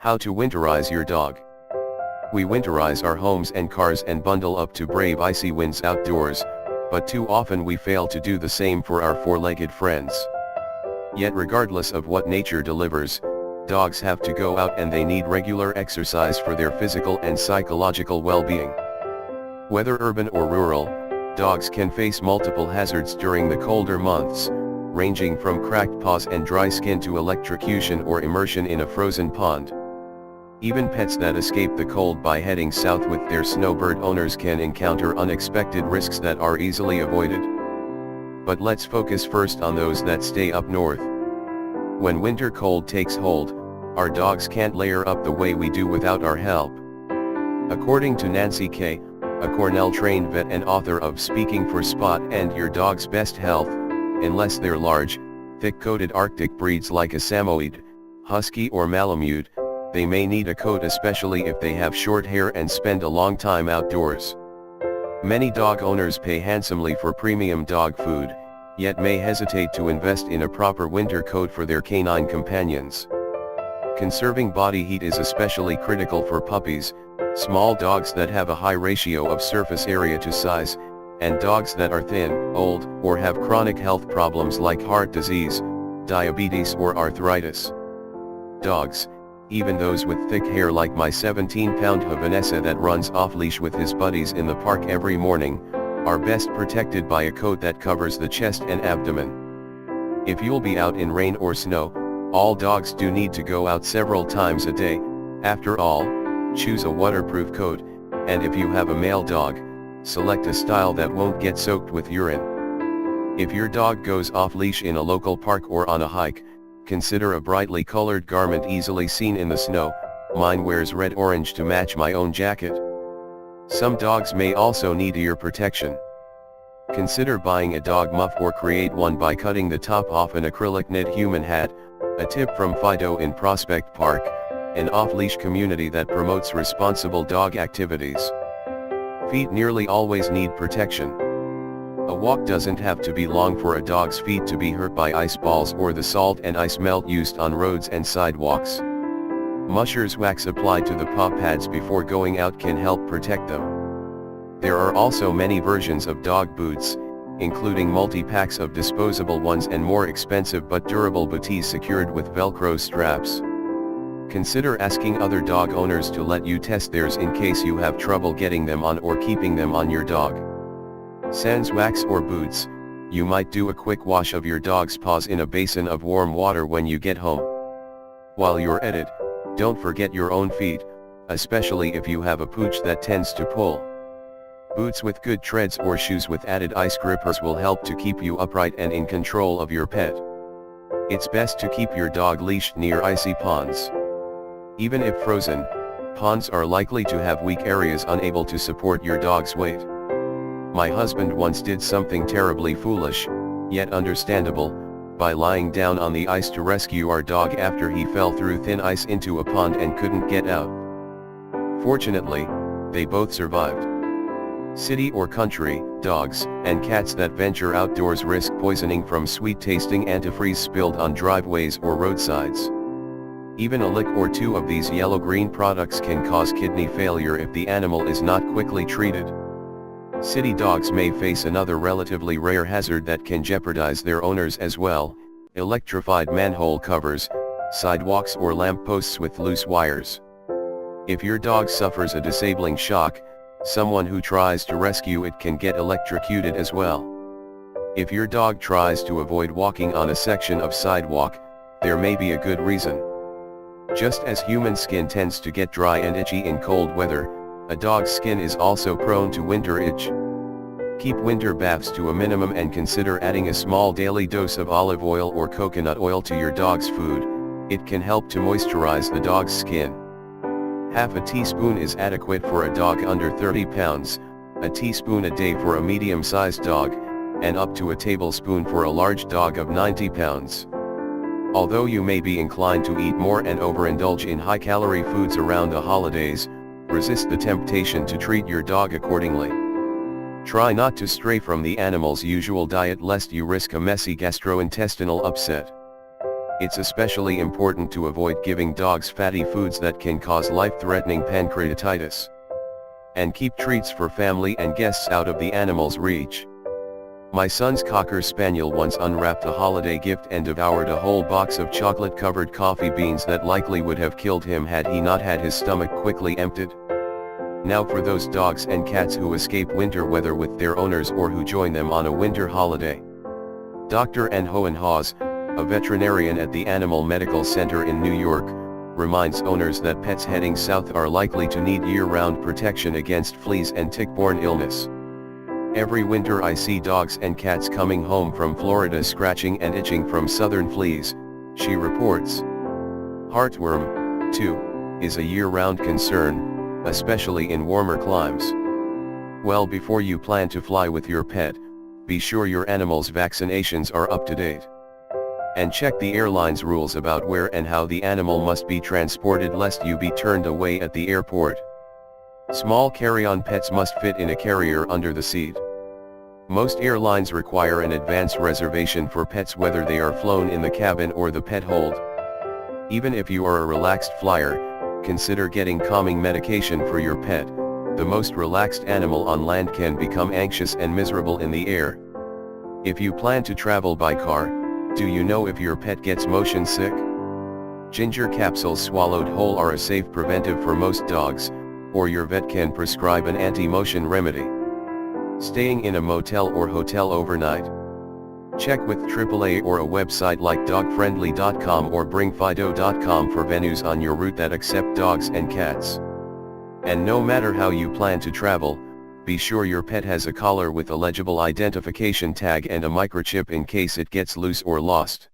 How to winterize your dog. We winterize our homes and cars and bundle up to brave icy winds outdoors, but too often we fail to do the same for our four-legged friends. Yet regardless of what nature delivers, dogs have to go out and they need regular exercise for their physical and psychological well-being. Whether urban or rural, dogs can face multiple hazards during the colder months, ranging from cracked paws and dry skin to electrocution or immersion in a frozen pond. Even pets that escape the cold by heading south with their snowbird owners can encounter unexpected risks that are easily avoided. But let's focus first on those that stay up north. When winter cold takes hold, our dogs can't layer up the way we do without our help. According to Nancy K., a Cornell-trained vet and author of Speaking for Spot and Your Dog's Best Health, unless they're large, thick-coated Arctic breeds like a Samoyed, husky or malamute, they may need a coat, especially if they have short hair and spend a long time outdoors. Many dog owners pay handsomely for premium dog food, yet may hesitate to invest in a proper winter coat for their canine companions. Conserving body heat is especially critical for puppies, small dogs that have a high ratio of surface area to size, and dogs that are thin, old, or have chronic health problems like heart disease, diabetes or arthritis. Dogs, even those with thick hair like my 17-pound Vanessa that runs off-leash with his buddies in the park every morning, are best protected by a coat that covers the chest and abdomen. If you'll be out in rain or snow, all dogs do need to go out several times a day. After all, choose a waterproof coat, and if you have a male dog, select a style that won't get soaked with urine. If your dog goes off-leash in a local park or on a hike, consider a brightly colored garment easily seen in the snow. Mine wears red-orange to match my own jacket. Some dogs may also need ear protection. Consider buying a dog muff or create one by cutting the top off an acrylic knit human hat, a tip from Fido in Prospect Park, an off-leash community that promotes responsible dog activities. Feet nearly always need protection. A walk doesn't have to be long for a dog's feet to be hurt by ice balls or the salt and ice melt used on roads and sidewalks. Musher's wax applied to the paw pads before going out can help protect them. There are also many versions of dog boots, including multi-packs of disposable ones and more expensive but durable booties secured with Velcro straps. Consider asking other dog owners to let you test theirs in case you have trouble getting them on or keeping them on your dog. Sans wax or boots, you might do a quick wash of your dog's paws in a basin of warm water when you get home. While you're at it, don't forget your own feet, especially if you have a pooch that tends to pull. Boots with good treads or shoes with added ice grippers will help to keep you upright and in control of your pet. It's best to keep your dog leashed near icy ponds. Even if frozen, ponds are likely to have weak areas unable to support your dog's weight. My husband once did something terribly foolish, yet understandable, by lying down on the ice to rescue our dog after he fell through thin ice into a pond and couldn't get out. Fortunately, they both survived. City or country, dogs and cats that venture outdoors risk poisoning from sweet-tasting antifreeze spilled on driveways or roadsides. Even a lick or two of these yellow-green products can cause kidney failure if the animal is not quickly treated. City dogs may face another relatively rare hazard that can jeopardize their owners as well: electrified manhole covers, sidewalks or lampposts with loose wires. If your dog suffers a disabling shock, someone who tries to rescue it can get electrocuted as well. If your dog tries to avoid walking on a section of sidewalk, there may be a good reason. Just as human skin tends to get dry and itchy in cold weather, a dog's skin is also prone to winter itch. Keep winter baths to a minimum and consider adding a small daily dose of olive oil or coconut oil to your dog's food. It can help to moisturize the dog's skin. Half a teaspoon is adequate for a dog under 30 pounds, a teaspoon a day for a medium-sized dog, and up to a tablespoon for a large dog of 90 pounds. Although you may be inclined to eat more and overindulge in high-calorie foods around the holidays, resist the temptation to treat your dog accordingly. Try not to stray from the animal's usual diet lest you risk a messy gastrointestinal upset. It's especially important to avoid giving dogs fatty foods that can cause life-threatening pancreatitis. And keep treats for family and guests out of the animal's reach. My son's Cocker Spaniel once unwrapped a holiday gift and devoured a whole box of chocolate-covered coffee beans that likely would have killed him had he not had his stomach quickly emptied. Now for those dogs and cats who escape winter weather with their owners or who join them on a winter holiday. Dr. Hohen Hawes, a veterinarian at the Animal Medical Center in New York, reminds owners that pets heading south are likely to need year-round protection against fleas and tick-borne illness. Every winter I see dogs and cats coming home from Florida scratching and itching from southern fleas, she reports. Heartworm, too, is a year-round concern, especially in warmer climes. Well, before you plan to fly with your pet, be sure your animal's vaccinations are up to date. And check the airline's rules about where and how the animal must be transported lest you be turned away at the airport. Small carry-on pets must fit in a carrier under the seat. Most airlines require an advance reservation for pets whether they are flown in the cabin or the pet hold. Even if you are a relaxed flyer, consider getting calming medication for your pet. The most relaxed animal on land can become anxious and miserable in the air. If you plan to travel by car, do you know if your pet gets motion sick? Ginger capsules swallowed whole are a safe preventive for most dogs, or your vet can prescribe an anti-motion remedy. Staying in a motel or hotel overnight? Check with AAA or a website like dogfriendly.com or bringfido.com for venues on your route that accept dogs and cats. And no matter how you plan to travel, be sure your pet has a collar with a legible identification tag and a microchip in case it gets loose or lost.